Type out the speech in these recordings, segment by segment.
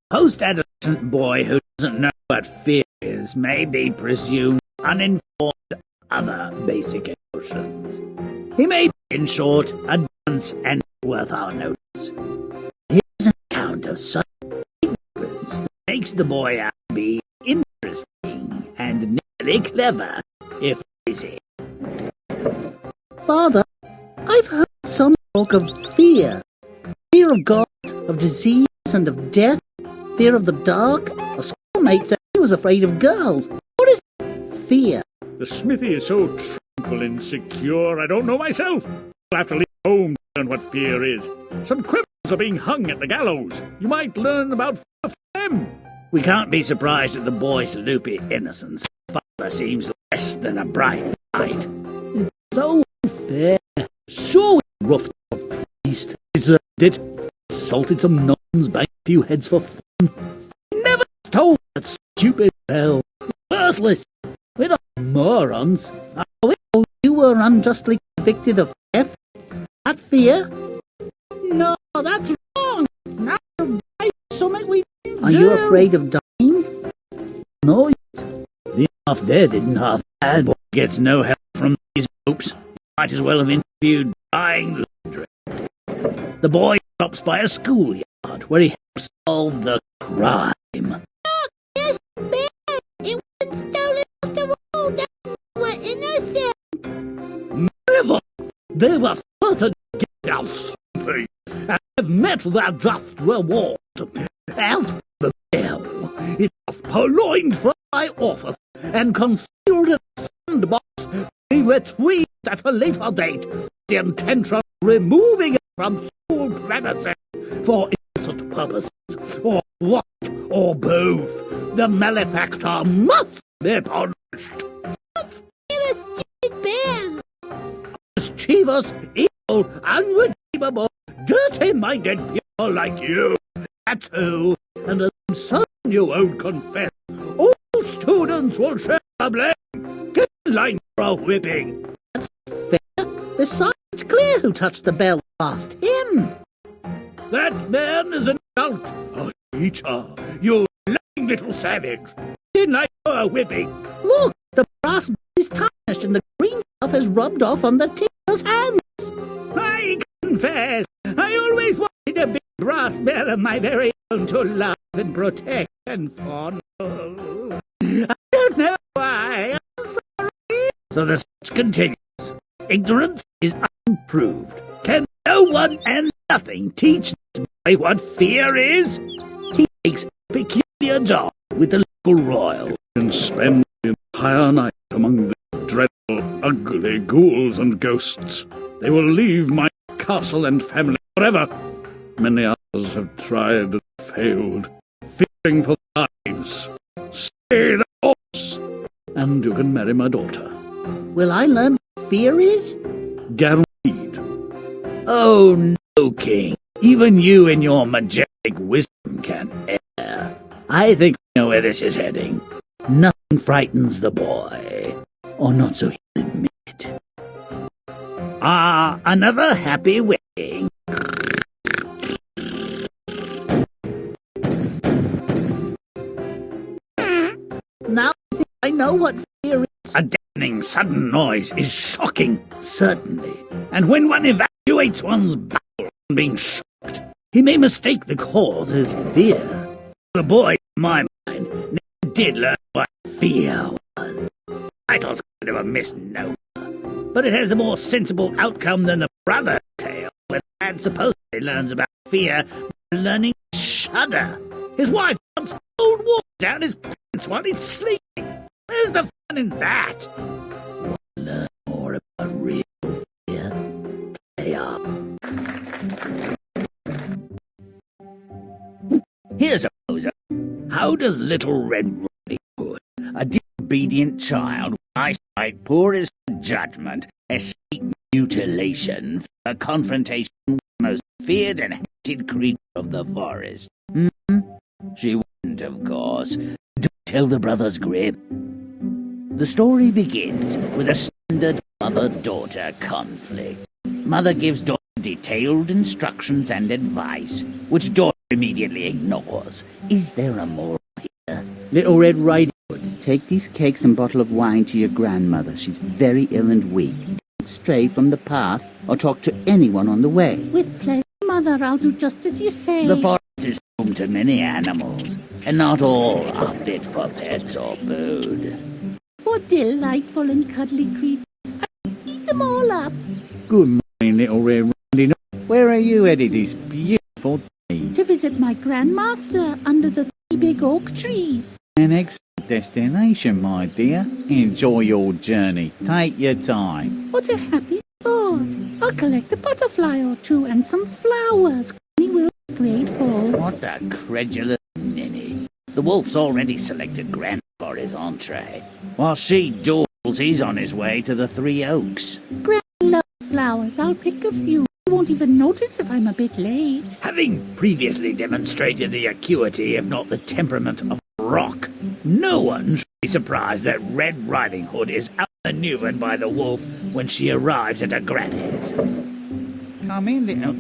post-adolescent boy who doesn't know what fear is may be presumed uninformed of other basic emotions. He may be, in short, a dunce and worth our notice. Here's an account of such ignorance that makes the boy out to be interesting and nearly clever, if easy. Father, I've heard some talk of fear. Fear of God, of disease and of death, fear of the dark. A schoolmate said he was afraid of girls. What is fear? The smithy is so tranquil and secure, I don't know myself. I'll have to leave home to learn what fear is. Some criminals are being hung at the gallows. You might learn about fear from them. We can't be surprised at the boy's loopy innocence. Father seems less than a bright light. It's so unfair. Sure, we roughed a priest, deserved it, assaulted some nuns, banged a few heads for fun. Never told that stupid bell. Worthless. We're not morons. Are we told you were unjustly convicted of theft? That fear? No, that's wrong. Now you'll die for something we didn't Are do. you afraid of dying? No, yet. The half dead isn't half bad. Boy gets no help from these popes. Might as well have interviewed dying laundry. The boy stops by a schoolyard where he helps solve the crime. Look, there's the bed. It wasn't stolen after all. That we're innocent. Never! They were certain to get out something, and have met their just reward. As for the bell, it was purloined from my office and concealed in a sandbox. We retrieved at a later date the intention of removing it from school premises for innocent purposes, or what, or both. The malefactor must be punished. What's in a stupid bell? Mischievous, evil, unredeemable, dirty-minded people like you. That too, and I'm certain you won't confess. All students will share the blame. Get in line for a whipping. That's fair. Besides, it's clear who touched the bell last. Him. That man is an adult, a teacher. You lying little savage. Get in line for a whipping. Look, the brass is tarnished and the green stuff has rubbed off on the teacher's hands. I confess, I always wanted a big brass bell of my very own to love and protect and fondle. I don't know why. I'm sorry. So the search continues. Ignorance is unproved. Can no one and nothing teach this boy what fear is? He takes a peculiar job with the local royal And spend the entire night among the dreadful, ugly ghouls and ghosts. They will leave my castle and family forever. Many others have tried and failed, fearing for their lives. Stay the course, and you can marry my daughter. Will I learn what fear is? Guaranteed. Oh, no, King. Even you in your majestic wisdom can't err. I think I know where this is heading. Nothing frightens the boy. Or not so he'll admit. Ah, another happy wedding. Now I think I know what fear is. A deafening sudden noise is shocking, certainly. And when one evaluates one's bowels on being shocked, he may mistake the cause as fear. The boy, in my mind, never did learn what fear was. Title's kind of a misnomer, but it has a more sensible outcome than the brother tale, where the lad supposedly learns about fear by learning to shudder. His wife dumps cold water down his pants while he's sleeping. Where's the fun in that? Want to learn more about real fear? Play up. Here's a poser. How does Little Red Riding Hood, a disobedient child with eyesight poor as judgment, escape mutilation for a confrontation with the most feared and hated creature of the forest? She wouldn't, of course. Do tell the brothers Grimm. The story begins with a standard mother-daughter conflict. Mother gives daughter detailed instructions and advice, which daughter immediately ignores. Is there a moral here? Little Red Riding Hood, take these cakes and bottle of wine to your grandmother. She's very ill and weak. Don't stray from the path or talk to anyone on the way. With pleasure, Mother. I'll do just as you say. The forest is home to many animals, and not all are fit for pets or food. What delightful and cuddly creatures. I'll eat them all up. Good morning, Little Red Riding Hood. Where are you headed this beautiful day? To visit my grandma, sir, under the 3 big oak trees. An excellent destination, my dear. Enjoy your journey. Take your time. What a happy thought. I'll collect a butterfly or two and some flowers. Granny will be grateful. What a credulous ninny. The wolf's already selected Gran for his entree, while she dawdles he's on his way to the 3 Oaks. Granny loves flowers. I'll pick a few. You won't even notice if I'm a bit late. Having previously demonstrated the acuity, if not the temperament, of rock, no one should be surprised that Red Riding Hood is outmaneuvered by the wolf when she arrives at her granny's. Come in, little...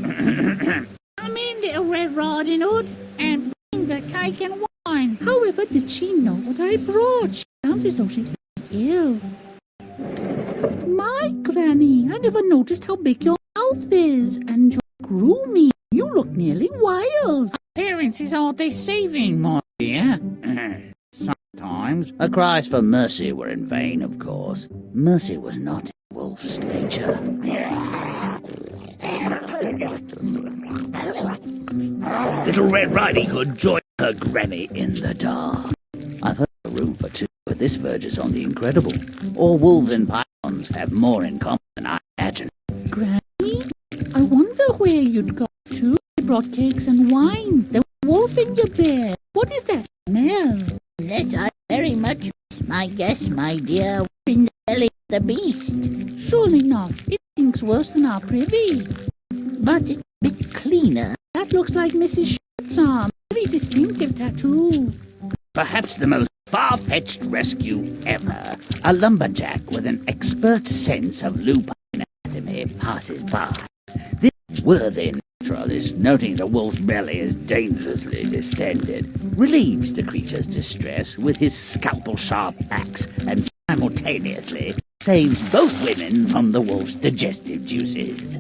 Come in, Little Red Riding Hood, and bring the cake and wine. However, did she know what I brought? She sounds as though she's ill. My granny, I never noticed how big your mouth is, and you're groomy. You look nearly wild. Appearances are deceiving, my dear. Sometimes. Her cries for mercy were in vain, of course. Mercy was not in the wolf's nature. Little Red Riding Hood joined her granny in the dark. I've heard a room for 2, but this verges on the incredible. All wolves and pythons have more in common than I imagine. Granny, I wonder where you'd go to. I brought cakes and wine. There was a wolf in your bed. What is that smell? Unless I very much miss my guess, my dear, we're in the belly of the beast. Surely not. It stinks worse than our privy. But it's a bit cleaner. That looks like Mrs. Short's arm. Very distinctive tattoo. Perhaps the most far-fetched rescue ever. A lumberjack with an expert sense of lupine anatomy passes by. This worthy naturalist, noting the wolf's belly is dangerously distended, relieves the creature's distress with his scalpel-sharp axe and simultaneously saves both women from the wolf's digestive juices.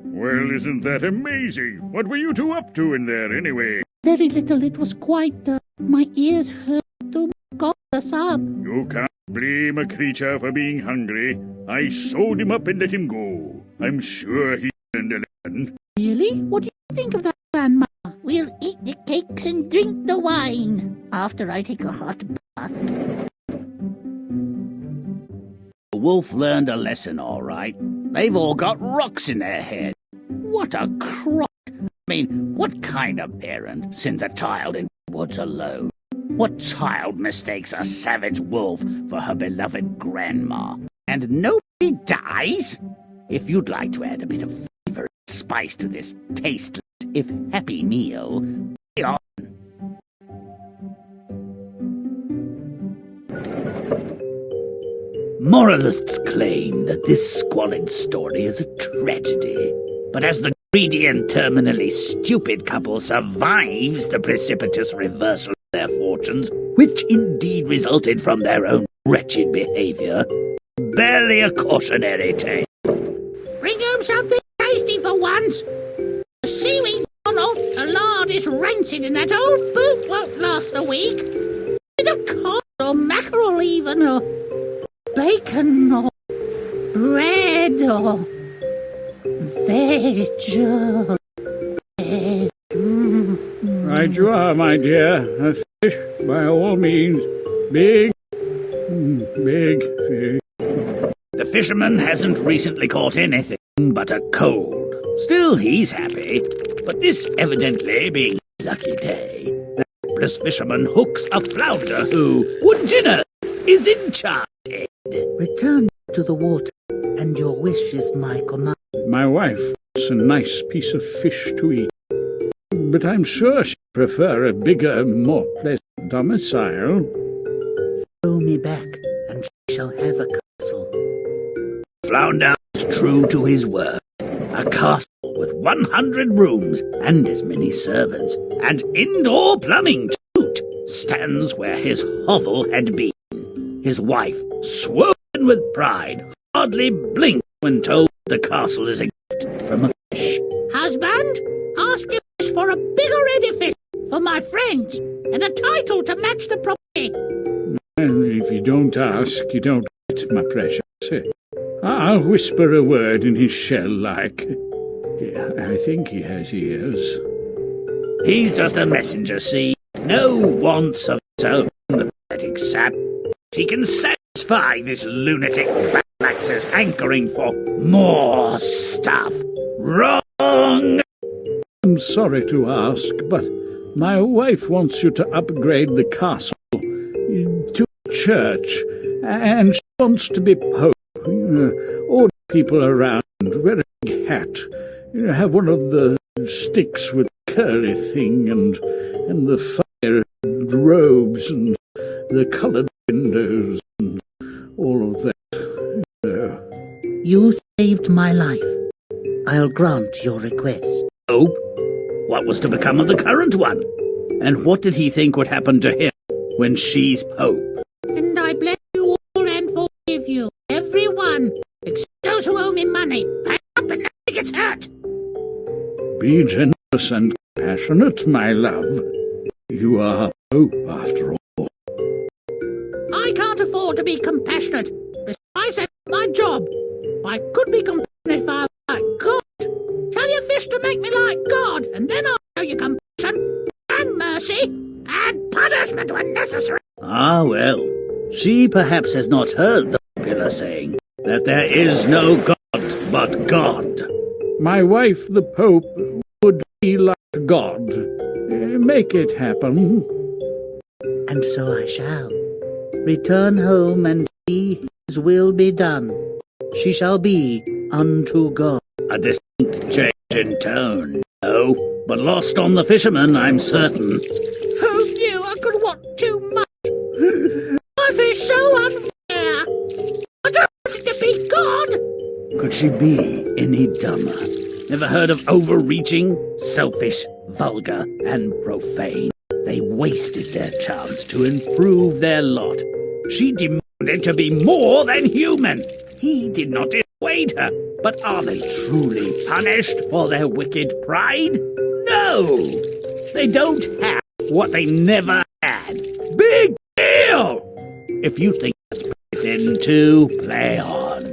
Well, isn't that amazing? What were you 2 up to in there, anyway? Very little. It was quite, my ears hurt. To got us up. You can't blame a creature for being hungry. I sewed him up and let him go. I'm sure he learned a lesson. Really? What do you think of that, Grandma? We'll eat the cakes and drink the wine after I take a hot bath. The wolf learned a lesson, all right. They've all got rocks in their head. What a crock! I mean, what kind of parent sends a child into the woods alone? What child mistakes a savage wolf for her beloved grandma? And nobody dies? If you'd like to add a bit of flavor and spice to this tasteless, if happy meal, be on. Moralists claim that this squalid story is a tragedy, but as the greedy and terminally stupid couple survives the precipitous reversal of their fortunes, which indeed resulted from their own wretched behavior, barely a cautionary tale. Bring home something tasty for once. The seaweed's gone off, the lard is rancid, and that old boot won't last a week. Bit of cod or mackerel even, or bacon, or bread, or veg. Right you are, my dear. A fish, by all means. Big fish. The fisherman hasn't recently caught anything but a cold. Still, he's happy, but this evidently being his lucky day, the hapless fisherman hooks a flounder who, would dinner, is enchanted. Return to the water, and your wish is my command. My wife wants a nice piece of fish to eat, but I'm sure she'd prefer a bigger, more pleasant domicile. Throw me back, and she shall have a castle. flounder was true to his word. A castle with 100 rooms and as many servants, and indoor plumbing to boot, stands where his hovel had been. His wife, swollen with pride, hardly blinked when told the castle is a gift from a fish. Husband, ask your wish for a bigger edifice for my friends and a title to match the property. If you don't ask, you don't get, my precious. I'll whisper a word in his shell like... I think he has ears. He's just a messenger, see? No wants of his own, the pathetic sap. He can satisfy this lunatic Batlax's hankering for more stuff. Wrong! I'm sorry to ask, but my wife wants you to upgrade the castle to a church, and she wants to be pope. All people around wear a big hat. Have one of the sticks with curly thing, and the fire robes, and the coloured windows, and all of that. You saved my life. I'll grant your request. Pope? What was to become of the current one? And what did he think would happen to him when she's Pope? And I bless you all and forgive you, everyone, except those who owe me money. Pay up and nothing gets hurt. Be generous and compassionate, my love. You are Pope, after all. I can't afford to be compassionate. Besides, that's my job. I could be compassionate if I were like God. Tell your fish to make me like God, and then I'll show you compassion and mercy and punishment when necessary. Ah, well, she perhaps has not heard the popular saying that there is no God but God. My wife, the Pope, would be like God. Make it happen. And so I shall. Return home and see his will be done. She shall be unto God. A distinct change in tone, no, but lost on the fisherman, I'm certain. Who knew I could want too much? Life is so unfair. I don't want it to be God. Could she be any dumber? Never heard of overreaching, selfish, vulgar, and profane? They wasted their chance to improve their lot. She demanded to be more than human. He did not dissuade her. But are they truly punished for their wicked pride? No! They don't have what they never had. Big deal! If you think that's pretty thin too, play on.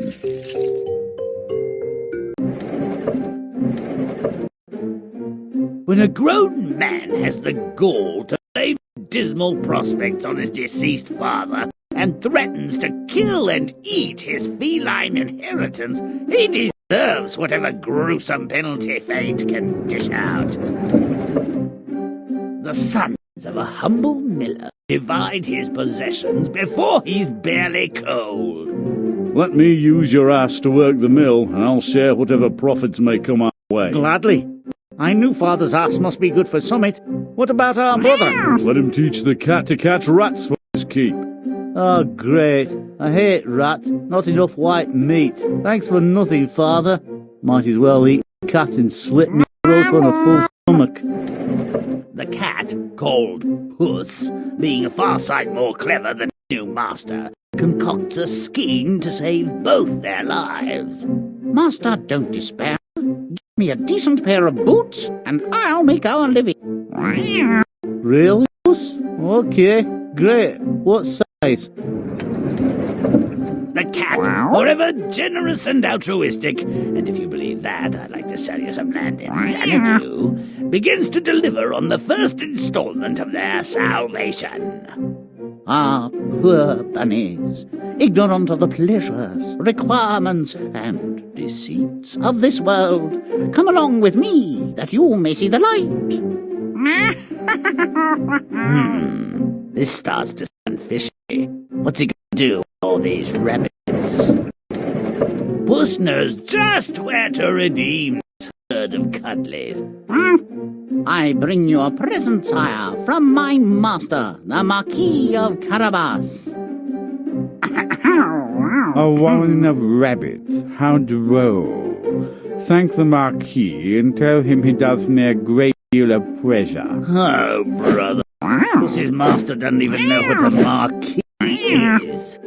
When a grown man has the gall to blame dismal prospects on his deceased father and threatens to kill and eat his feline inheritance, he deserves whatever gruesome penalty fate can dish out. The sons of a humble miller divide his possessions before he's barely cold. Let me use your ass to work the mill, and I'll share whatever profits may come our way. Gladly. I knew father's ass must be good for summit. What about our brother? Let him teach the cat to catch rats for his keep. Oh, great. I hate rat. Not enough white meat. Thanks for nothing, father. Might as well eat cat and slit me throat on a full stomach. The cat, called Puss, being a far sight more clever than his new master, concocts a scheme to save both their lives. Master, don't despair. Give me a decent pair of boots, and I'll make our living. Really, Puss? Okay, great. What size? The cat, forever generous and altruistic, and if you believe that, I'd like to sell you some land in Xanadu, begins to deliver on the first installment of their salvation. Ah, poor bunnies, ignorant of the pleasures, requirements, and deceits of this world. Come along with me, that you may see the light. This starts to sound fishy. What's he gonna do with all these rabbits? Puss knows just where to redeem this herd of cuddlies. I bring you a present, sire, from my master, the Marquis of Carabas. A warren of rabbits, how droll. Thank the Marquis and tell him he does me a great deal of pleasure. Oh, brother. Puss's master doesn't even know what a marquis is.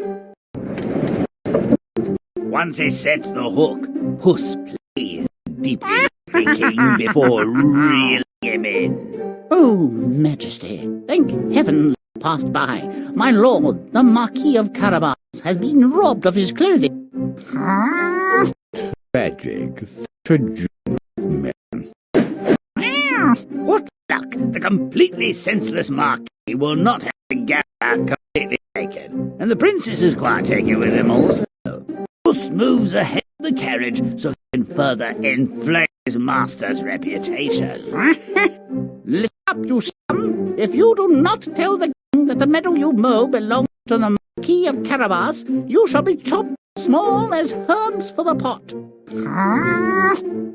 Once he sets the hook, Puss plays deeply thinking before reeling him in. Oh, Majesty, thank heaven passed by. My lord, the Marquis of Carabas, has been robbed of his clothing. Tragic, such a gentleman. What luck! The completely senseless marquis will not have to get out completely naked, and the princess is quite taken with him also. Puss moves ahead of the carriage so he can further inflame his master's reputation. Listen up, you scum! If you do not tell the king that the meadow you mow belongs to the Marquis of Carabas, you shall be chopped small as herbs for the pot.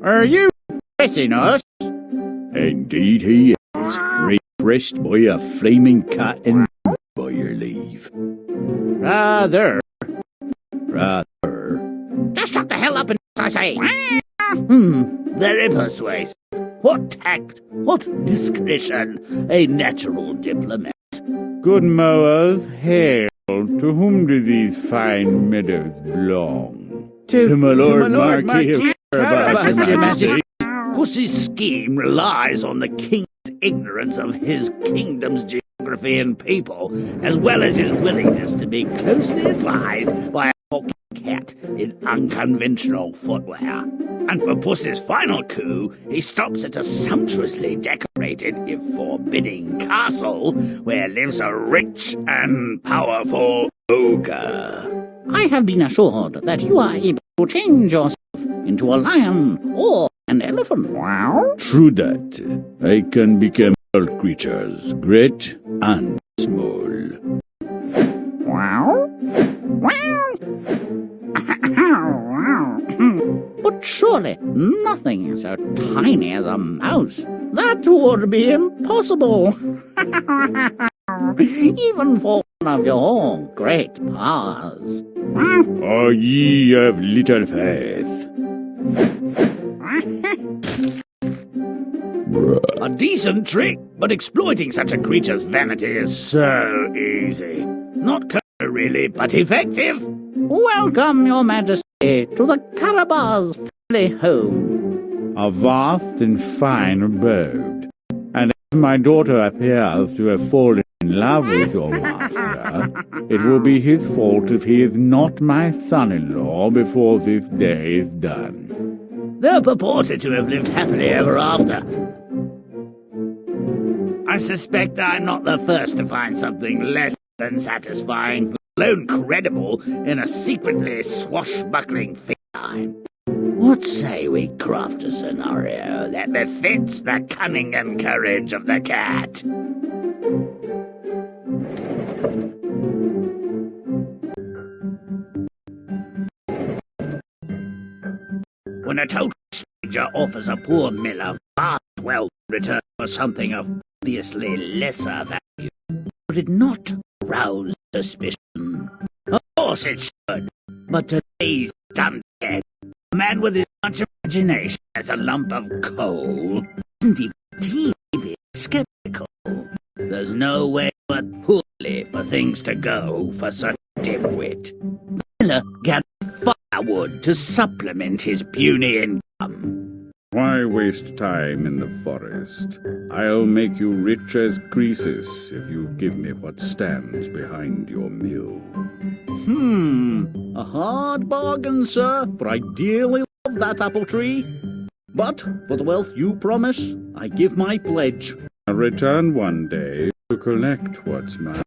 Are you pressing us? Indeed he is, repressed by a flaming cat and by your leave. Rather. Just shut the hell up and I say. Very persuasive. What tact, what discretion, a natural diplomat. Good mowers, hail. To whom do these fine meadows belong? To my Lord Marquis of Carabas, Your Majesty. Pussy's scheme relies on the king's ignorance of his kingdom's geography and people, as well as his willingness to be closely advised by a talking cat in unconventional footwear. And for Puss's final coup, he stops at a sumptuously decorated, if forbidding, castle where lives a rich and powerful ogre. I have been assured that you are able to change yourself into a lion or an elephant. True that. I can become all creatures, great and small. But surely nothing is so tiny as a mouse. That would be impossible. Even for one of your great powers. Are ye of little faith? A decent trick, but exploiting such a creature's vanity is so easy. Not clever, really, but effective. Welcome, Your Majesty, to the Carabas family home. A vast and fine abode. And as my daughter appears to have fallen in love with your master, it will be his fault if he is not my son-in-law before this day is done. They're purported to have lived happily ever after. I suspect I'm not the first to find something less than satisfying, let alone credible, in a secretly swashbuckling feline. What say we craft a scenario that befits the cunning and courage of the cat? When a total stranger offers a poor miller vast wealth in return for something of obviously lesser value, would it not rouse suspicion? Of course it should, but today's dunderhead, a man with as much imagination as a lump of coal, isn't even teeny skeptical. There's no way but poorly for things to go for such a dimwit. The miller gathered firewood to supplement his puny income. Why waste time in the forest? I'll make you rich as Croesus if you give me what stands behind your mill. A hard bargain, sir, for I dearly love that apple tree. But for the wealth you promise, I give my pledge. I'll return one day to collect what's mine.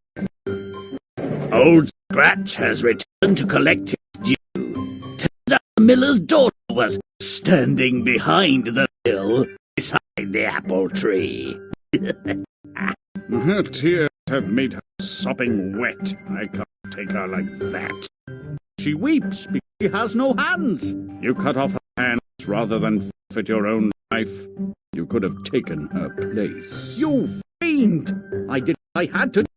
Old Scratch has returned to collect his due. Turns out the miller's daughter was standing behind the mill beside the apple tree. Her tears have made her sopping wet. I can't take her like that. She weeps because she has no hands. You cut off her hands rather than forfeit your own life. You could have taken her place. You fiend! I did what I had to do.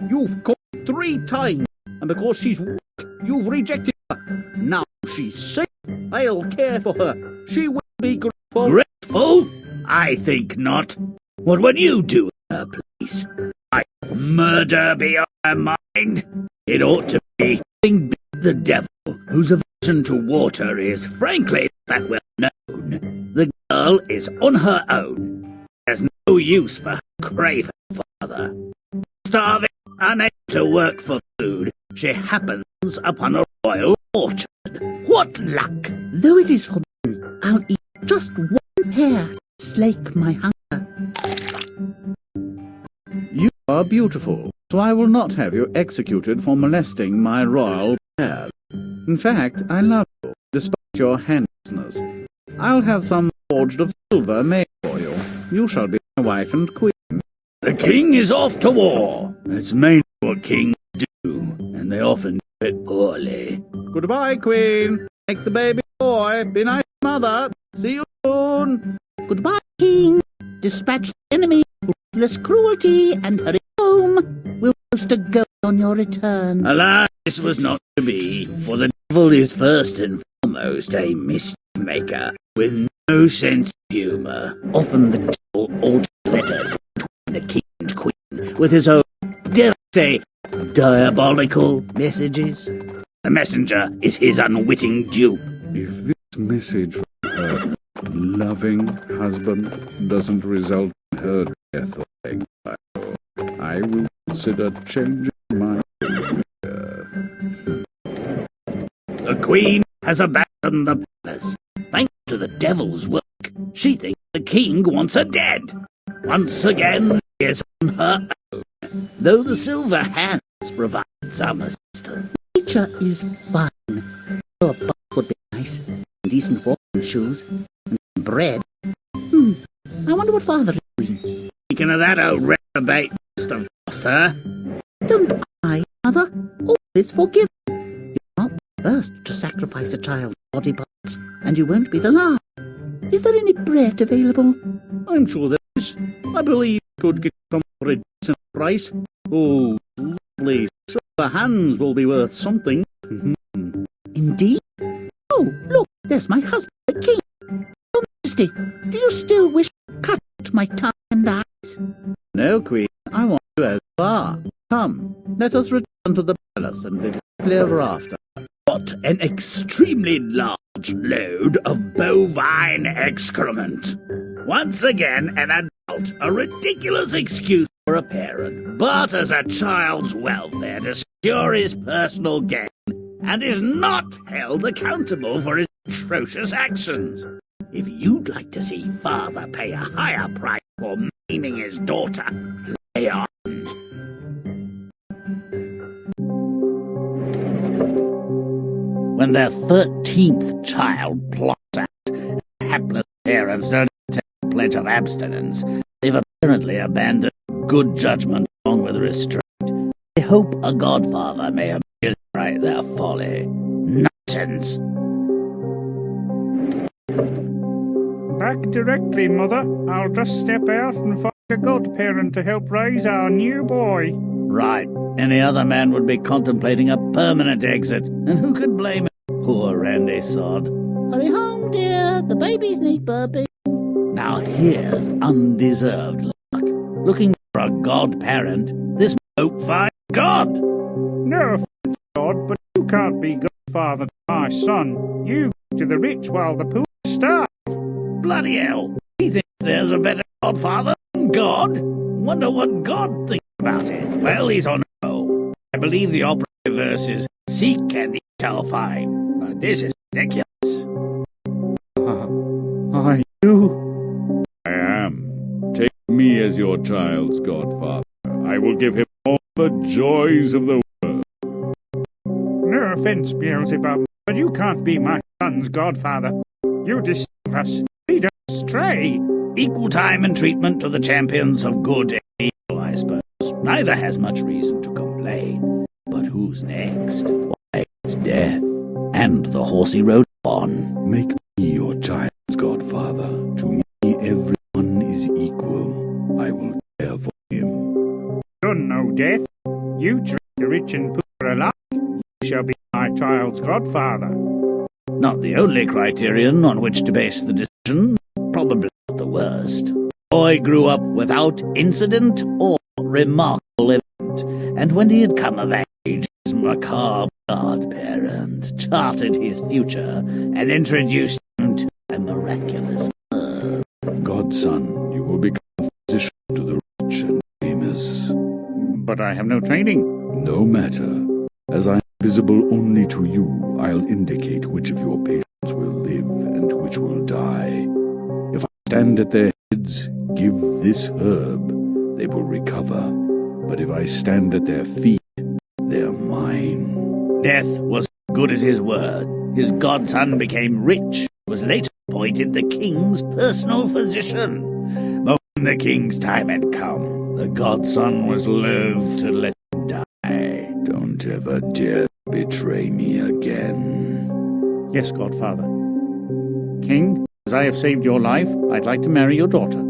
You've called 3 times, and because she's wet, you've rejected her. Now she's safe. I'll care for her. She will be grateful. Grateful? I think not. What would you do in her place? Might murder be on her mind? It ought to be King the devil, whose aversion to water is frankly not that well known. The girl is on her own. There's no use for her craving father. Starving, unable to work for food, she happens upon a royal orchard. What luck! Though it is forbidden, I'll eat just one pear to slake my hunger. You are beautiful, so I will not have you executed for molesting my royal pair. In fact, I love you, despite your handsomeness. I'll have some forged of silver made for you. You shall be my wife and queen. The king is off to war. That's mainly what kings do, and they often do it poorly. Goodbye, queen. Make the baby boy. Be nice, mother. See you soon. Goodbye, king. Dispatch the enemy with ruthless cruelty and hurry home. We'll roast a goat on your return. Alas, this was not to be, for the devil is first and foremost a mischief maker with no sense of humour. Often the devil alters letters between the king and queen with his own, dare I say, diabolical messages. The messenger is his unwitting dupe. If this message from her loving husband doesn't result in her death or exile, I will consider changing my career. The queen has abandoned the palace. Thanks to the devil's work, she thinks the king wants her dead. Once again, she is on her own, though the silver hands provide some assistance. Nature is fine. Oh, a bath would be nice. And decent walking shoes. And some bread. I wonder what father is doing. Speaking of that old reprobate must have lost her. Don't I, mother? All is forgiven. You're not the first to sacrifice a child's body parts, and you won't be the last. Is there any bread available? I'm sure there is. I believe you could get some for a decent price. Oh, lovely silver hands will be worth something. Indeed? Oh, look, there's my husband, the king. Your Majesty, do you still wish to cut out my tongue and eyes? No, queen, I want you as you are. Come, let us return to the palace and live happily ever after. What an extremely large load of bovine excrement. Once again, an adult, a ridiculous excuse for a parent, barters a child's welfare to secure his personal gain, and is not held accountable for his atrocious actions. If you'd like to see father pay a higher price for maiming his daughter, play on. When their 13th child plots out, and hapless parents don't take a pledge of abstinence, they've apparently abandoned good judgment along with restraint. They hope a godfather may ameliorate their folly. Nonsense! Back directly, Mother. I'll just step out and find a godparent to help raise our new boy. Right. Any other man would be contemplating a permanent exit, and who could blame him? Poor Randy Sod. Hurry home, dear. The babies need burping. Now here's undeserved luck. Looking for a godparent, this mope finds God. No offense, God, but you can't be godfather to my son. You go to the rich while the poor starve. Bloody hell. He thinks there's a better godfather than God. Wonder what God thinks about it. Well, he's on a roll. I believe the operative verse is, seek and ye shall find. But this is ridiculous. Are you? I am. Take me as your child's godfather. I will give him all the joys of the world. No offense, Beelzebub, but you can't be my son's godfather. You deceive us. Lead us astray. Equal time and treatment to the champions of good and evil, I suppose. Neither has much reason to complain. But who's next? Why, it's death. And the horsey rode on. Make me your child's godfather. To me, everyone is equal. I will care for him. You're no death. You treat the rich and poor alike. You shall be my child's godfather. Not the only criterion on which to base the decision, probably not the worst. The boy grew up without incident or remarkable event, and when he had come of age, his macabre godparent charted his future and introduced him to a miraculous herb. Godson, you will become a physician to the rich and famous. But I have no training. No matter. As I am visible only to you, I'll indicate which of your patients will live and which will die. If I stand at their heads, give this herb, they will recover. But if I stand at their feet, they're mine. Death was as good as his word. His godson became rich, was later appointed the king's personal physician. But when the king's time had come, the godson was loath to let him die. Don't ever dare betray me again. Yes, Godfather. King, as I have saved your life, I'd like to marry your daughter.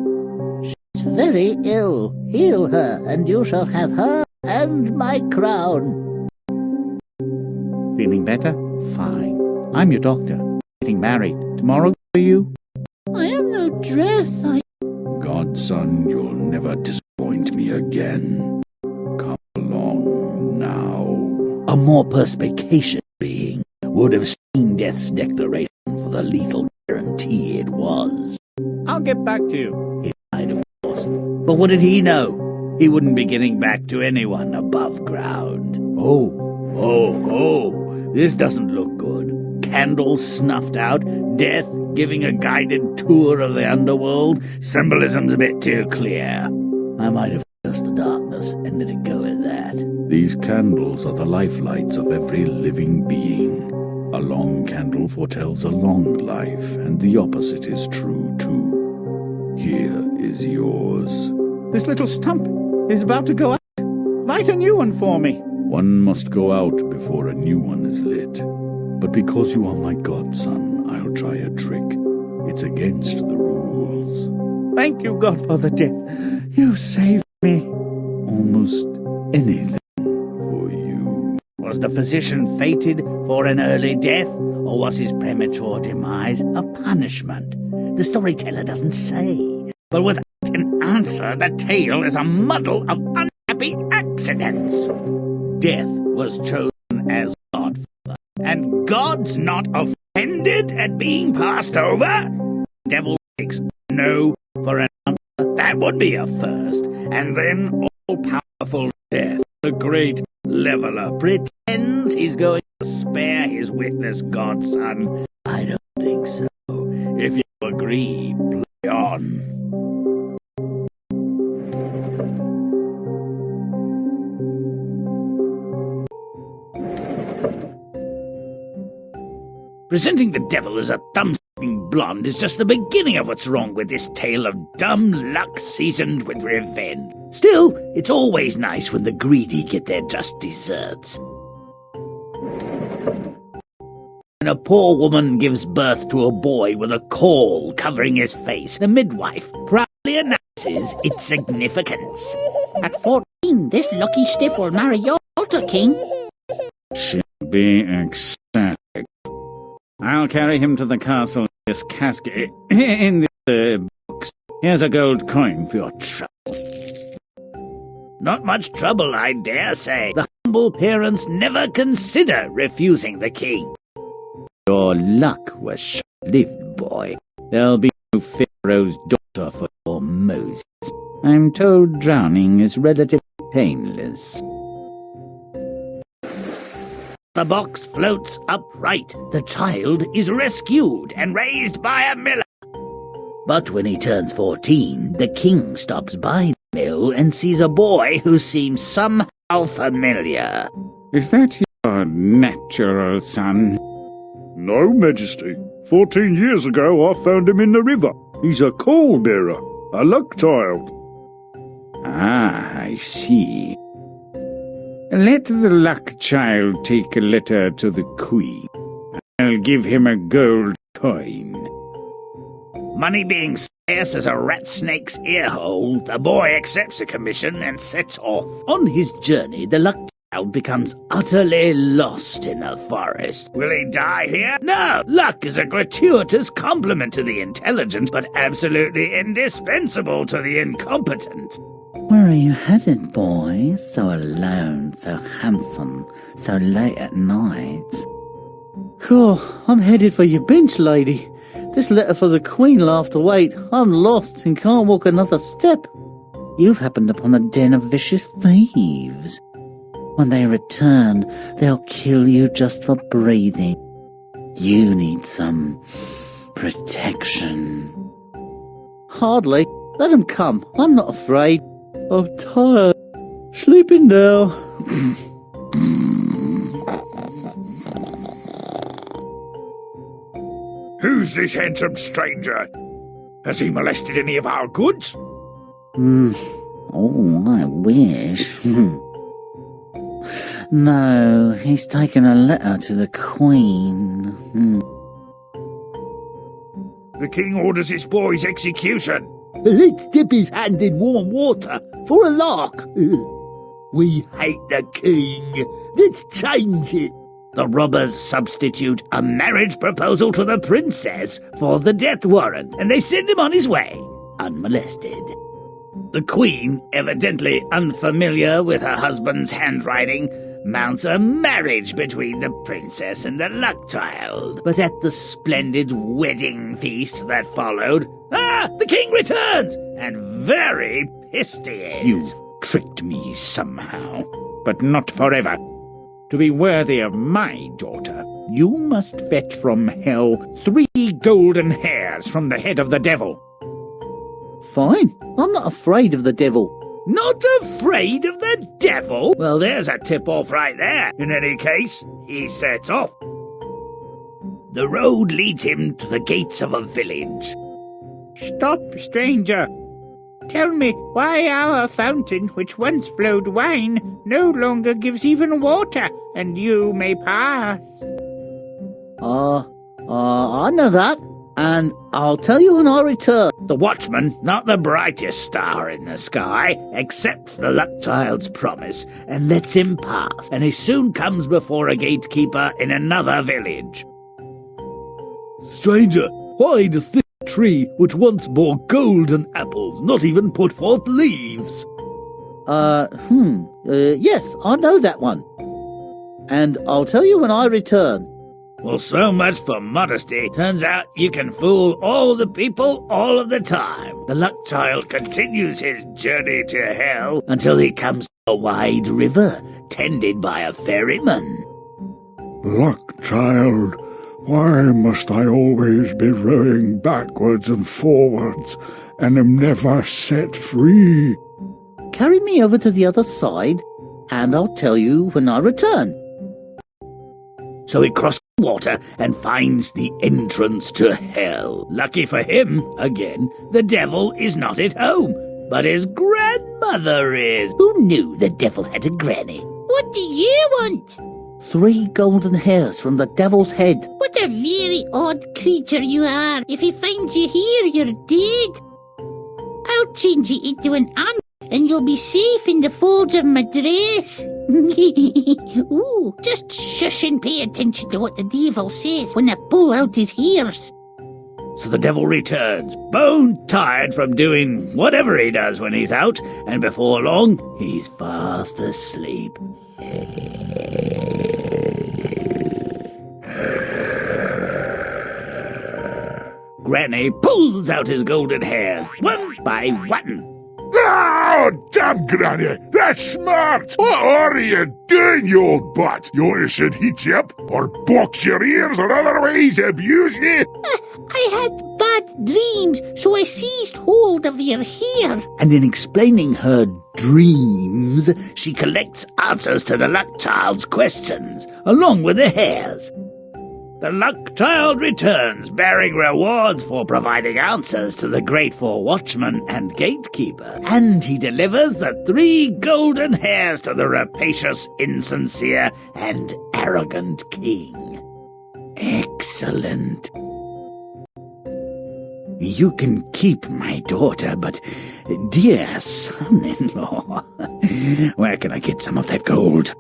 She's very ill. Heal her, and you shall have her and my crown. Feeling better? Fine. I'm your doctor. Getting married. Tomorrow, are you? I have no dress. Godson, you'll never disappoint me again. Come along now. A more perspicacious being would have seen Death's declaration for the lethal guarantee it was. I'll get back to you. He might, of course. But what did he know? He wouldn't be getting back to anyone above ground. Oh, this doesn't look good. Candles snuffed out, Death giving a guided tour of the underworld. Symbolism's a bit too clear. I might have cursed the darkness and let it go at that. These candles are the lifelights of every living being. A long candle foretells a long life, and the opposite is true too. Here is yours. This little stump is about to go out. Light a new one for me. One must go out before a new one is lit. But because you are my godson, I'll try a trick. It's against the rules. Thank you, Godfather Death. You saved me. Almost anything for you. Was the physician fated for an early death, or was his premature demise a punishment? The storyteller doesn't say. But without an answer, the tale is a muddle of unhappy accidents. Death was chosen as Godfather, and God's not offended at being passed over? The devil takes no for an answer. That would be a first. And then all-powerful Death, the great leveler, pretends he's going to spare his witless godson. I don't think so. If you agree, play on. Presenting the devil as a thumb-sucking blonde is just the beginning of what's wrong with this tale of dumb luck seasoned with revenge. Still, it's always nice when the greedy get their just desserts. When a poor woman gives birth to a boy with a caul covering his face, the midwife proudly announces its significance. At 14, this lucky stiff will marry your daughter, King. She'll be ecstatic. I'll carry him to the castle in this casket, in this box. Here's a gold coin for your trouble. Not much trouble, I dare say. The humble parents never consider refusing the king. Your luck was short-lived, boy. There'll be no Pharaoh's daughter for your Moses. I'm told drowning is relatively painless. The box floats upright. The child is rescued and raised by a miller. But when he turns 14, the king stops by the mill and sees a boy who seems somehow familiar. Is that your natural son? No, Majesty. 14 years ago I found him in the river. He's a caul-bearer, a luck child. Ah, I see. Let the luck child take a letter to the queen. I'll give him a gold coin. Money being scarce as a rat snake's ear hole, the boy accepts a commission and sets off. On his journey, the luck child becomes utterly lost in the forest. Will he die here? No! Luck is a gratuitous compliment to the intelligent, but absolutely indispensable to the incompetent. Where are you headed, boy? So alone, so handsome, so late at night. Cool, I'm headed for your bench, lady. This letter for the Queen will have to wait. I'm lost and can't walk another step. You've happened upon a den of vicious thieves. When they return, they'll kill you just for breathing. You need some protection. Hardly. Let them come. I'm not afraid. I'm tired. Sleeping now. Who's this handsome stranger? Has he molested any of our goods? Oh, I wish. No, he's taken a letter to the Queen. The king orders his boy's execution. Let's dip his hand in warm water for a lark. We hate the king. Let's change it. The robbers substitute a marriage proposal to the princess for the death warrant, and they send him on his way, unmolested. The queen, evidently unfamiliar with her husband's handwriting, mounts a marriage between the princess and the luck child. But at the splendid wedding feast that followed, the king returns, and very pissed he is. You've tricked me somehow, but not forever. To be worthy of my daughter, you must fetch from hell 3 golden hairs from the head of the devil. Fine. I'm not afraid of the devil. Not afraid of the devil? Well, there's a tip-off right there. In any case, he sets off. The road leads him to the gates of a village. Stop, stranger. Tell me why our fountain, which once flowed wine, no longer gives even water, and you may pass. I know that, and I'll tell you when I return. The watchman, not the brightest star in the sky, accepts the luck child's promise and lets him pass, and he soon comes before a gatekeeper in another village. Stranger, why does this tree which once bore gold and apples not even put forth leaves? Yes, I know that one. And I'll tell you when I return. Well, so much for modesty. Turns out you can fool all the people all of the time. The luck child continues his journey to hell until he comes to a wide river tended by a ferryman. Luck, child, why must I always be rowing backwards and forwards and am never set free? Carry me over to the other side, and I'll tell you when I return. So he crosses the water and finds the entrance to hell. Lucky for him, again, the devil is not at home, but his grandmother is. Who knew the devil had a granny? What do you want? 3 golden hairs from the devil's head. What a very odd creature you are. If he finds you here, you're dead. I'll change you into an ant, and you'll be safe in the folds of my dress. Ooh, just shush and pay attention to what the devil says when I pull out his hairs. So the devil returns, bone-tired from doing whatever he does when he's out, and before long, he's fast asleep. Granny pulls out his golden hairs, one by one. Oh, damn, Granny! That's smart! What are you doing, you old butt? You want I should hit you up, or box your ears, or otherwise abuse you? I had bad dreams, so I seized hold of your hair. And in explaining her dreams, she collects answers to the luck child's questions, along with the hairs. The luck child returns, bearing rewards for providing answers to the grateful watchman and gatekeeper, and he delivers the 3 golden hairs to the rapacious, insincere, and arrogant king. Excellent. You can keep my daughter, but dear son-in-law, where can I get some of that gold?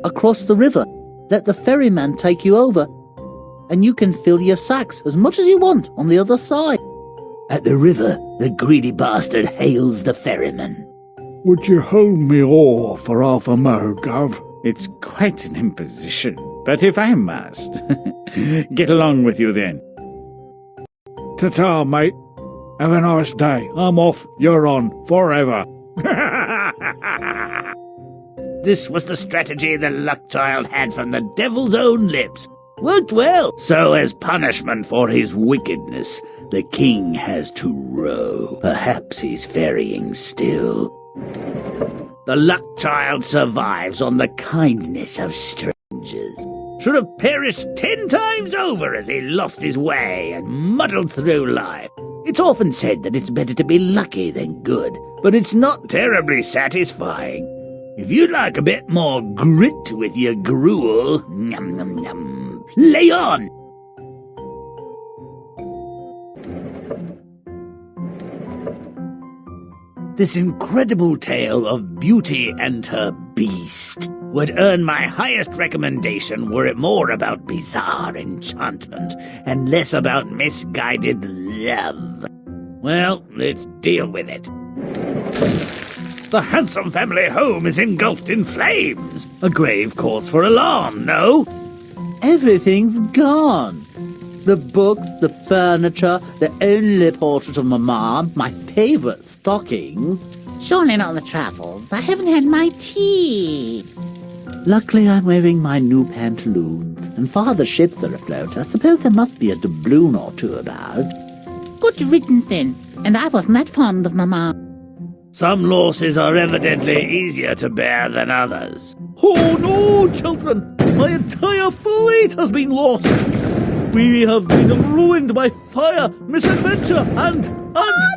across the river. Let the ferryman take you over, and you can fill your sacks as much as you want on the other side. At the river, the greedy bastard hails the ferryman. Would you hold me all for half a mo, Gov? It's quite an imposition, but if I must, get along with you then. Ta-ta, mate. Have a nice day. I'm off. You're on. Forever. This was the strategy the luck child had from the devil's own lips. Worked well. So as punishment for his wickedness, the king has to row. Perhaps he's ferrying still. The luck child survives on the kindness of strangers. Should have perished 10 times over as he lost his way and muddled through life. It's often said that it's better to be lucky than good, but it's not terribly satisfying. If you'd like a bit more grit with your gruel, nom nom nom, lay on! This incredible tale of Beauty and her Beast would earn my highest recommendation were it more about bizarre enchantment and less about misguided love. Well, let's deal with it. The handsome family home is engulfed in flames. A grave cause for alarm, no? Everything's gone. The books, the furniture, the only portrait of Mama, my favourite stockings. Surely not the truffles. I haven't had my tea. Luckily, I'm wearing my new pantaloons, and Father's ships are afloat. I suppose there must be a doubloon or two about. Good riddance then. And I wasn't that fond of Mama. Some losses are evidently easier to bear than others. Oh no, children! My entire fleet has been lost! We have been ruined by fire, misadventure, and pirates!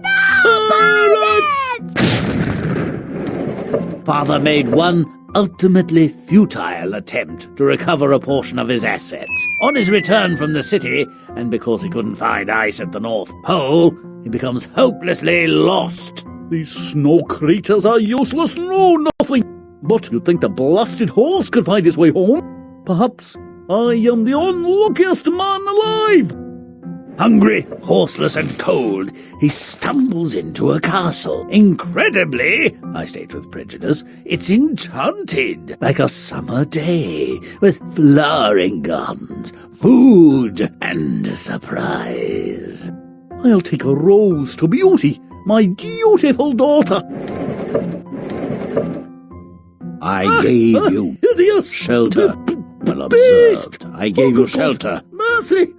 Father made one ultimately futile attempt to recover a portion of his assets. On his return from the city, and because he couldn't find ice at the North Pole, he becomes hopelessly lost. These snow creatures are useless, no nothing. But you'd think the blasted horse could find his way home. Perhaps I am the unluckiest man alive. Hungry, horseless, and cold, he stumbles into a castle. Incredibly, I state with prejudice, it's enchanted, like a summer day, with flowering gardens, food, and surprise. I'll take a rose to Beauty, my dutiful daughter. I gave you hideous shelter. Well beast! observed. I gave you shelter. Mercy!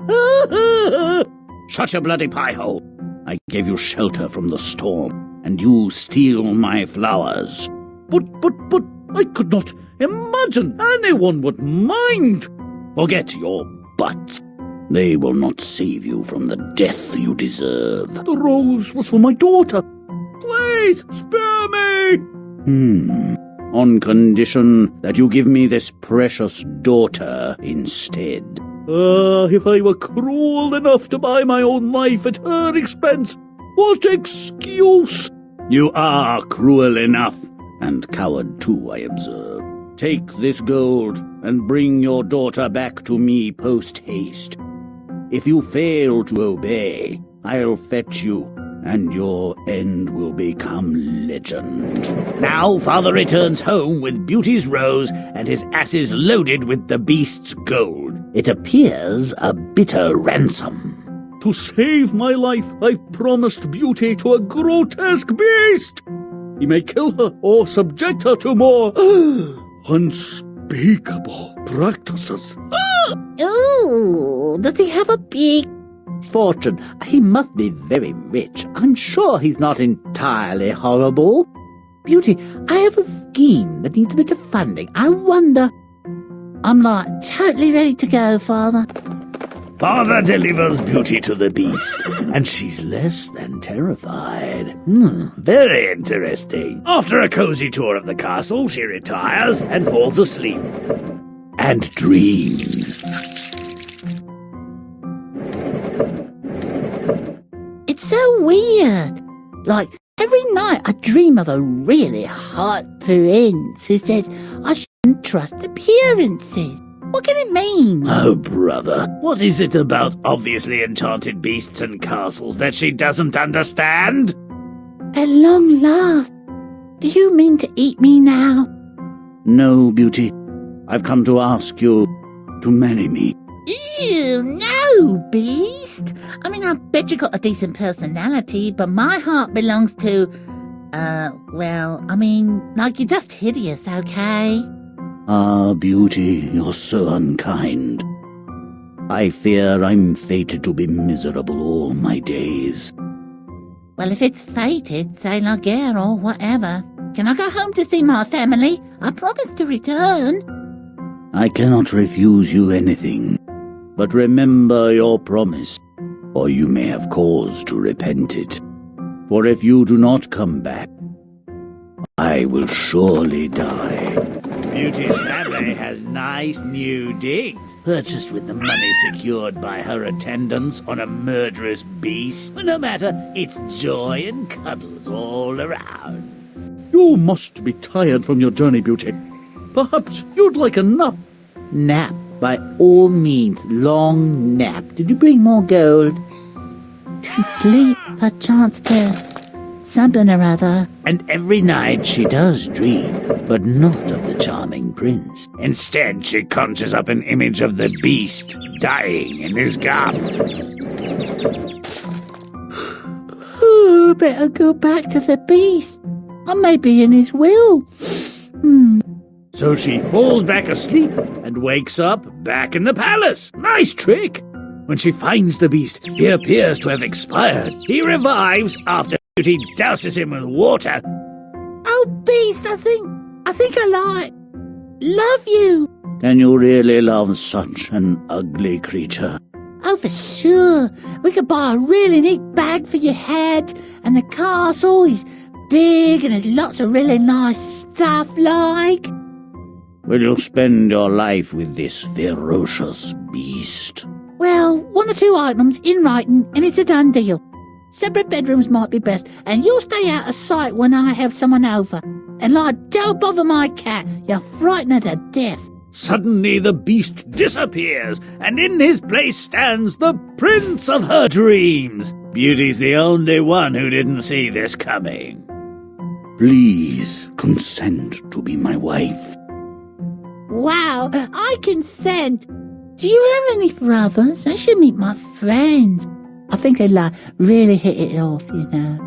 Shut your bloody pie-hole. I gave you shelter from the storm, and you steal my flowers. But, I could not imagine anyone would mind. Forget your butts. They will not save you from the death you deserve. The rose was for my daughter. Please, spare me! On condition that you give me this precious daughter instead. If I were cruel enough to buy my own life at her expense, what excuse? You are cruel enough, and coward too, I observe. Take this gold, and bring your daughter back to me post-haste. If you fail to obey, I'll fetch you, and your end will become legend. Now Father returns home with Beauty's rose and his asses loaded with the beast's gold. It appears a bitter ransom. To save my life, I've promised Beauty to a grotesque beast. He may kill her or subject her to more unspeakable practices. Ooh, does he have a big Fortune, he must be very rich. I'm sure he's not entirely horrible. Beauty, I have a scheme that needs a bit of funding. I wonder... I'm not totally ready to go, Father. Father delivers Beauty to the beast, and she's less than terrified. Very interesting. After a cozy tour of the castle, she retires and falls asleep. And dreams. It's so weird. Like, every night I dream of a really hot prince who says I should doesn't trust appearances. What can it mean? Oh, brother, what is it about obviously enchanted beasts and castles that she doesn't understand? At long last, do you mean to eat me now? No, Beauty. I've come to ask you to marry me. Ew, no, beast. I mean, I bet you got a decent personality, but my heart belongs to, you're just hideous, okay? Ah, Beauty, you're so unkind. I fear I'm fated to be miserable all my days. Well, if it's fated, say la guerre or whatever. Can I go home to see my family? I promise to return. I cannot refuse you anything, but remember your promise, or you may have cause to repent it. For if you do not come back, I will surely die. Beauty's family has nice new digs, purchased with the money secured by her attendance on a murderous beast. No matter, it's joy and cuddles all around. You must be tired from your journey, Beauty. Perhaps you'd like a nap. Nap, by all means, long nap. Did you bring more gold? To sleep, perchance to something or other. And every night she does dream, But not of the charming prince. Instead, she conjures up an image of the beast dying in his garden. Ooh, better go back to the beast. I may be in his will. So she falls back asleep and wakes up back in the palace. Nice trick! When she finds the beast, he appears to have expired. He revives after Beauty douses him with water. Oh, beast, I think I love you. Can you really love such an ugly creature? Oh, for sure. We could buy a really neat bag for your head, and the castle is big and there's lots of really nice stuff like. Will you spend your life with this ferocious beast? Well, 1 or 2 items in writing, and it's a done deal. Separate bedrooms might be best, and you'll stay out of sight when I have someone over. And don't bother my cat, you'll frighten her to death. Suddenly the beast disappears, and in his place stands the prince of her dreams. Beauty's the only one who didn't see this coming. Please consent to be my wife. Wow, I consent. Do you have any brothers? I should meet my friends. I think they'd really hit it off, you know.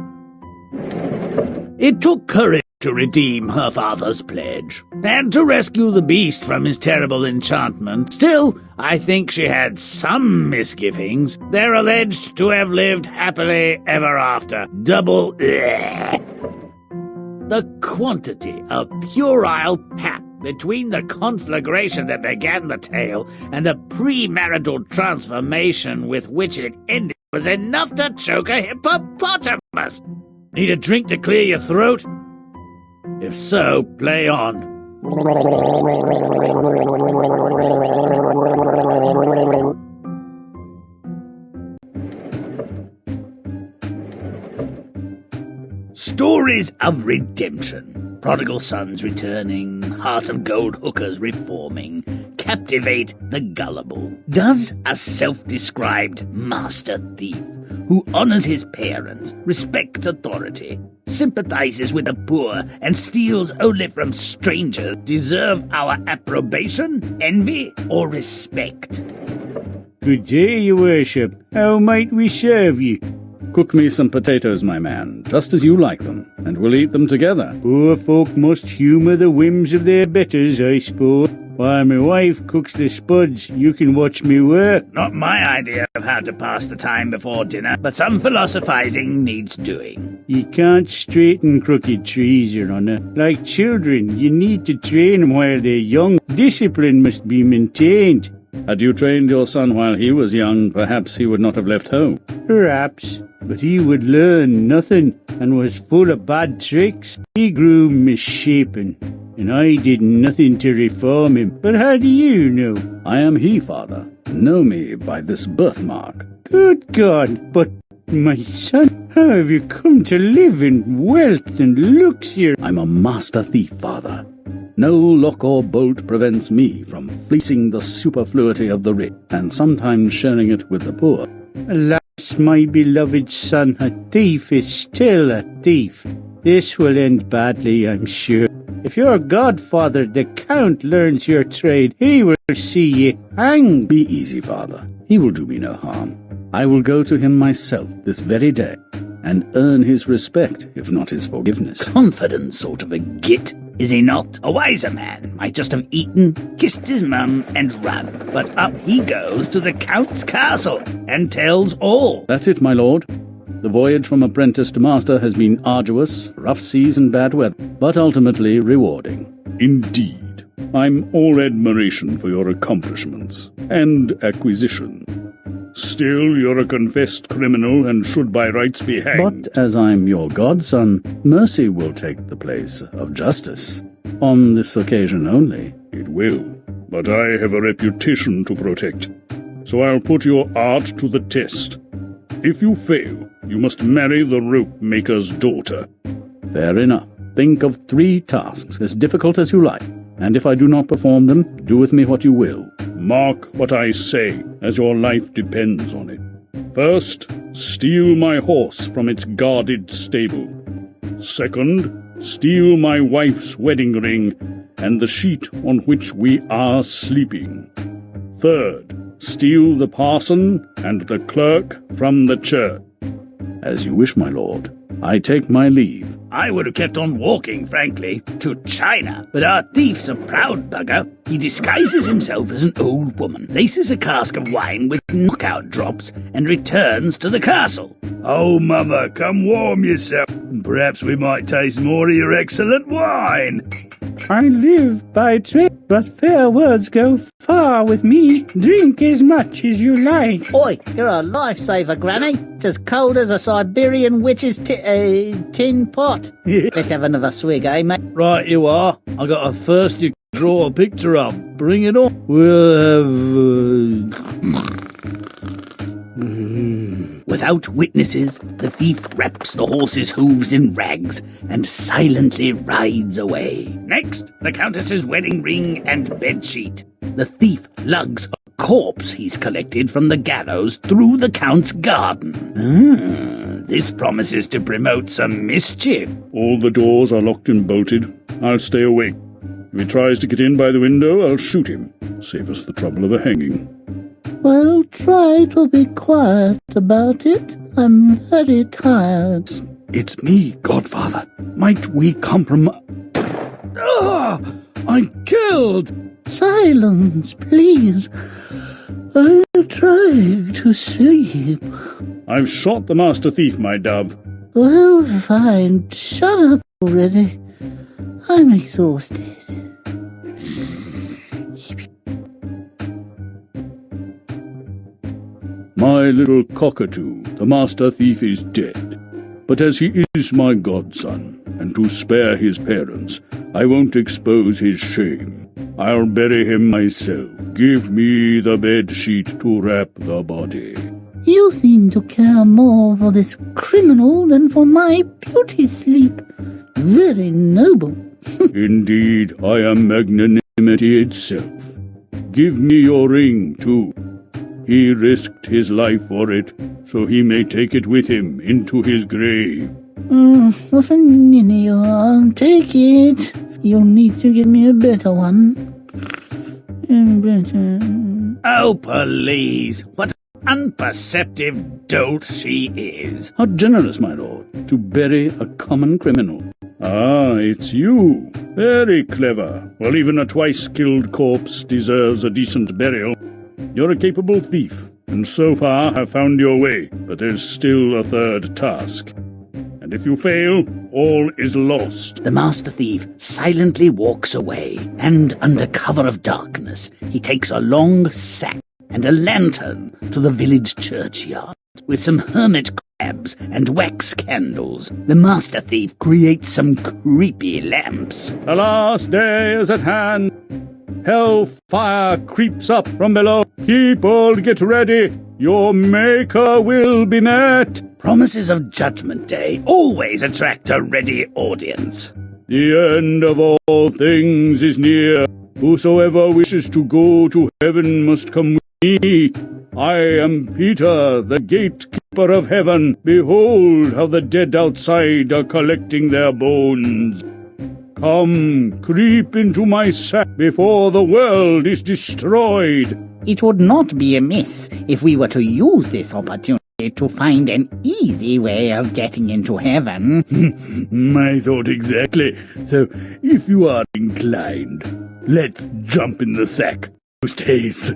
It took courage to redeem her father's pledge, and to rescue the beast from his terrible enchantment. Still, I think she had some misgivings. They're alleged to have lived happily ever after. Double the quantity of puerile pap between the conflagration that began the tale and the premarital transformation with which it ended was enough to choke a hippopotamus. Need a drink to clear your throat? If so, play on. Stories of redemption. Prodigal sons returning, heart of gold hookers reforming, captivate the gullible. Does a self-described master thief who honors his parents, respects authority, sympathizes with the poor, and steals only from strangers deserve our approbation, envy, or respect? Good day, your worship. How might we serve you? Cook me some potatoes, my man, just as you like them, and we'll eat them together. Poor folk must humour the whims of their betters, I suppose. While my wife cooks the spuds, you can watch me work. Not my idea of how to pass the time before dinner, but some philosophizing needs doing. You can't straighten crooked trees, Your Honour. Like children, you need to train them while they're young. Discipline must be maintained. Had you trained your son while he was young, perhaps he would not have left home. Perhaps, but he would learn nothing and was full of bad tricks. He grew misshapen, and I did nothing to reform him. But how do you know? I am he, father. Know me by this birthmark. Good God, but my son, how have you come to live in wealth and luxury? I'm a master thief, father. No lock or bolt prevents me from fleecing the superfluity of the rich, and sometimes sharing it with the poor. Alas, my beloved son, a thief is still a thief. This will end badly, I'm sure. If your godfather, the Count, learns your trade, he will see ye hanged. Be easy, father. He will do me no harm. I will go to him myself this very day, and earn his respect, if not his forgiveness. Confident sort of a git, is he not? A wiser man might just have eaten, kissed his mum, and run. But up he goes to the Count's castle, and tells all. That's it, my lord. The voyage from apprentice to master has been arduous, rough seas and bad weather, but ultimately rewarding. Indeed. I'm all admiration for your accomplishments and acquisition. Still, you're a confessed criminal and should by rights be hanged. But as I'm your godson, mercy will take the place of justice. On this occasion only. It will, but I have a reputation to protect, so I'll put your art to the test. If you fail, you must marry the rope maker's daughter. Fair enough. Think of 3 tasks, as difficult as you like, and if I do not perform them, do with me what you will. Mark what I say, as your life depends on it. First, steal my horse from its guarded stable. Second, steal my wife's wedding ring and the sheet on which we are sleeping. Third, steal the parson and the clerk from the church. As you wish, my lord. I take my leave. I would have kept on walking, frankly, to China. But our thief's a proud bugger. He disguises himself as an old woman, laces a cask of wine with knockout drops, and returns to the castle. Oh, mother, come warm yourself, and perhaps we might taste more of your excellent wine. I live by trade, but fair words go far with me. Drink as much as you like. Oi, you're a lifesaver, Granny. It's as cold as a Siberian witch's tin pot. Let's have another swig, eh, mate? Right you are. I got a thirst you can draw a picture of. Bring it on. We'll have... Without witnesses, the thief wraps the horse's hooves in rags and silently rides away. Next, the Countess's wedding ring and bedsheet. The thief lugs a corpse he's collected from the gallows through the Count's garden. This promises to promote some mischief. All the doors are locked and bolted. I'll stay awake. If he tries to get in by the window, I'll shoot him. Save us the trouble of a hanging. Well, try to be quiet about it. I'm very tired. It's me, Godfather. Might we compromise? I'm killed! Silence, please. I'm trying to sleep. I've shot the master thief, my dove. Well, fine. Shut up already. I'm exhausted. My little cockatoo, the master thief is dead. But as he is my godson, and to spare his parents, I won't expose his shame. I'll bury him myself. Give me the bedsheet to wrap the body. You seem to care more for this criminal than for my beauty sleep. Very noble. Indeed, I am magnanimity itself. Give me your ring, too. He risked his life for it, so he may take it with him into his grave. What a ninny you are. Take it. You'll need to give me a better one. Oh, please. What an unperceptive dolt she is. How generous, my lord, to bury a common criminal. Ah, it's you. Very clever. Well, even a twice-killed corpse deserves a decent burial. You're a capable thief, and so far have found your way, but there's still a third task. And if you fail, all is lost. The master thief silently walks away, and under cover of darkness, he takes a long sack and a lantern to the village churchyard. With some hermit crabs and wax candles, the master thief creates some creepy lamps. The last day is at hand. Hellfire creeps up from below. People, get ready. Your maker will be met. Promises of Judgment Day always attract a ready audience. The end of all things is near. Whosoever wishes to go to heaven must come with me. I am Peter, the gatekeeper of heaven. Behold how the dead outside are collecting their bones. Come, creep into my sack before the world is destroyed. It would not be amiss if we were to use this opportunity to find an easy way of getting into heaven. My thought exactly. So, if you are inclined, let's jump in the sack. Post haste.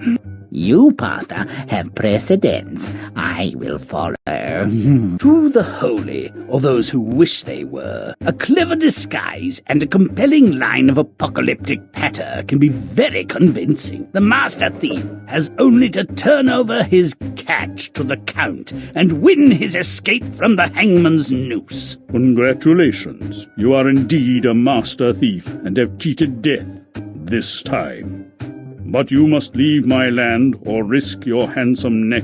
You, Pastor, have precedence. I will follow. To the holy, or those who wish they were, a clever disguise and a compelling line of apocalyptic patter can be very convincing. The master thief has only to turn over his catch to the Count and win his escape from the hangman's noose. Congratulations. You are indeed a master thief and have cheated death. This time. But you must leave my land or risk your handsome neck.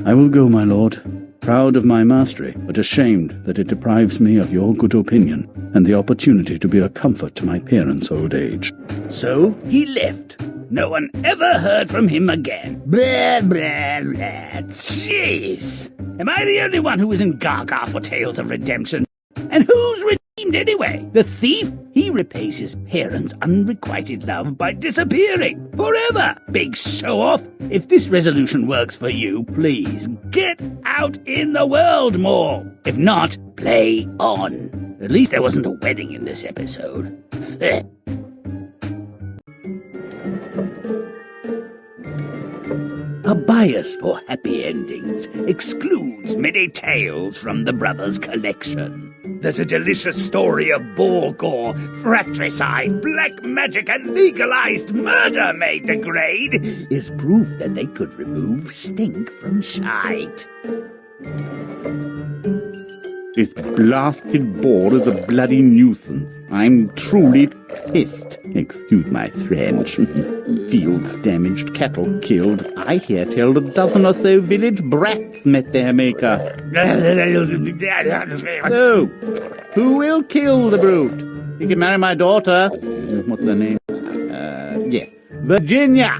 I will go, my lord, proud of my mastery, but ashamed that it deprives me of your good opinion and the opportunity to be a comfort to my parents' old age. So he left. No one ever heard from him again. Blah, blah, blah. Jeez. Am I the only one who isn't gaga for tales of redemption? And who's redeemed anyway? The thief? He repays his parents' unrequited love by disappearing forever. Big show-off. If this resolution works for you, please get out in the world more. If not, play on. At least there wasn't a wedding in this episode. A bias for happy endings excludes many tales from the brothers' collection. That a delicious story of boar gore, fratricide, black magic, and legalized murder made the grade is proof that they could remove stink from shite. This blasted boar is a bloody nuisance. I'm truly pissed. Excuse my French. Fields damaged, cattle killed. I hear tell a dozen or so village brats met their maker. So, who will kill the brute? He can marry my daughter. What's her name? Yes, Virginia.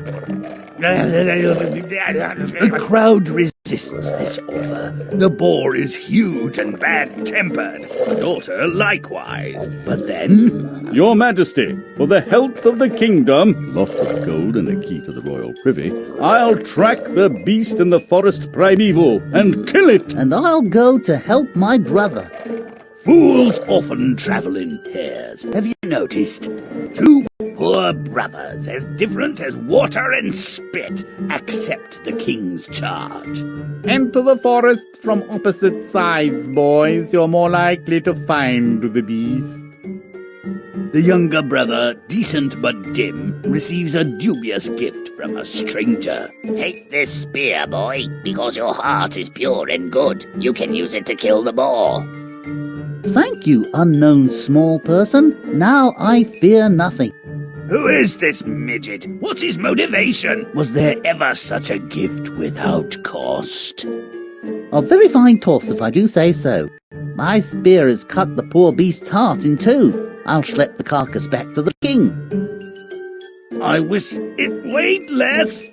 The crowd resists this offer. The boar is huge and bad-tempered. The daughter likewise. But then... Your Majesty, for the health of the kingdom, lots of gold and a key to the royal privy, I'll track the beast in the forest primeval and kill it. And I'll go to help my brother. Fools often travel in pairs. Have you noticed? Two poor brothers, as different as water and spit, accept the king's charge. Enter the forest from opposite sides, boys. You're more likely to find the beast. The younger brother, decent but dim, receives a dubious gift from a stranger. Take this spear, boy, because your heart is pure and good. You can use it to kill the boar. Thank you, unknown small person. Now I fear nothing. Who is this midget? What's his motivation? Was there ever such a gift without cost? A very fine toss, if I do say so. My spear has cut the poor beast's heart in two. I'll schlep the carcass back to the king. I wish it weighed less.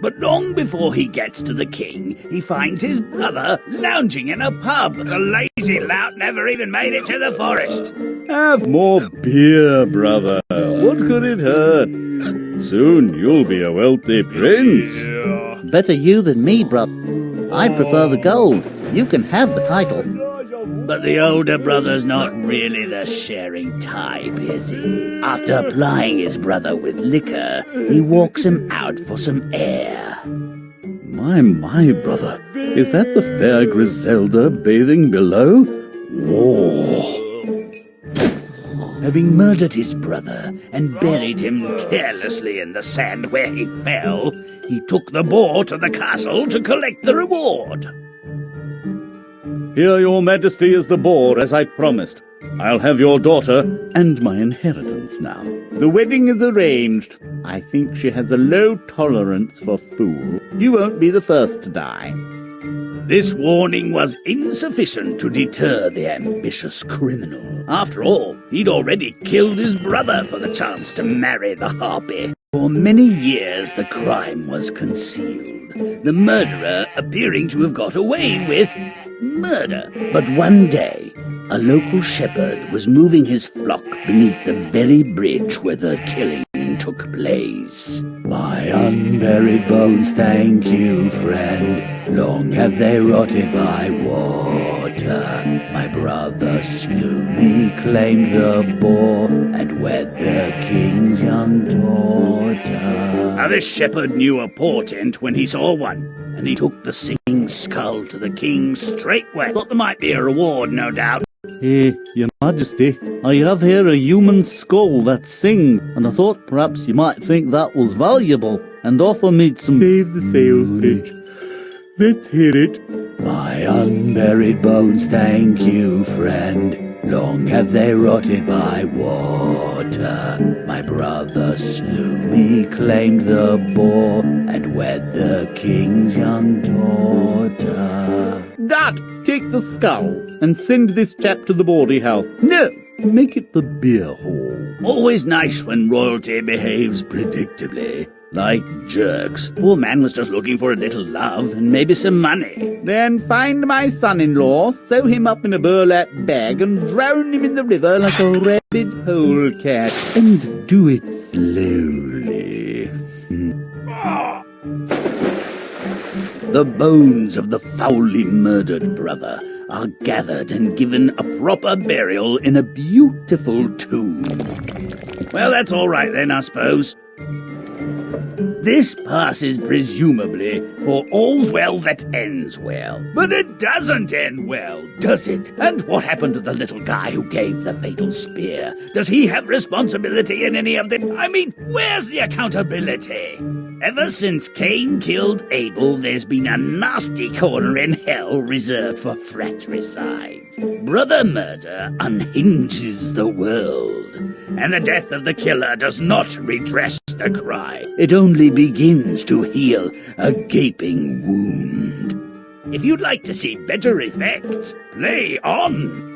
But long before he gets to the king, he finds his brother lounging in a pub. The lazy lout never even made it to the forest. Have more beer, brother. What could it hurt? Soon you'll be a wealthy prince. Better you than me, brother. I prefer the gold. You can have the title. But the older brother's not really the sharing type, is he? After plying his brother with liquor, he walks him out for some air. My, brother. Is that the fair Griselda bathing below? Whoa. Having murdered his brother and buried him carelessly in the sand where he fell, he took the boar to the castle to collect the reward. Here, your majesty, is the boar, as I promised. I'll have your daughter and my inheritance now. The wedding is arranged. I think she has a low tolerance for fools. You won't be the first to die. This warning was insufficient to deter the ambitious criminal. After all, he'd already killed his brother for the chance to marry the harpy. For many years the crime was concealed, the murderer appearing to have got away with murder. But one day, a local shepherd was moving his flock beneath the very bridge where the killing took place. My unburied bones thank you, friend. Long have they rotted by water. My brother slew me, claimed the boar, and wed the king's young daughter. Now this shepherd knew a portent when he saw one, and he took the singing skull to the king straightway. Thought there might be a reward, no doubt. Your Majesty, I have here a human skull that sings, and I thought perhaps you might think that was valuable, and offer me some... Save the sales pitch. Let's hear it. My unburied bones thank you, friend. Long have they rotted by water. My brother slew me, claimed the boar, and wed the king's young daughter. Dad, take the skull and send this chap to the bawdy house. No, make it the beer hall. Always nice when royalty behaves predictably, like jerks. Poor man was just looking for a little love and maybe some money. Then find my son-in-law, sew him up in a burlap bag, and drown him in the river like a rabid polecat. And do it slowly. The bones of the foully murdered brother are gathered and given a proper burial in a beautiful tomb. Well, that's all right then, I suppose. This passes presumably for all's well that ends well. But it doesn't end well, does it? And what happened to the little guy who gave the fatal spear? Does he have responsibility in any of this? I mean, where's the accountability? Ever since Cain killed Abel, there's been a nasty corner in hell reserved for fratricides. Brother murder unhinges the world, and the death of the killer does not redress the cry. It only begins to heal a gaping wound. If you'd like to see better effects, play on.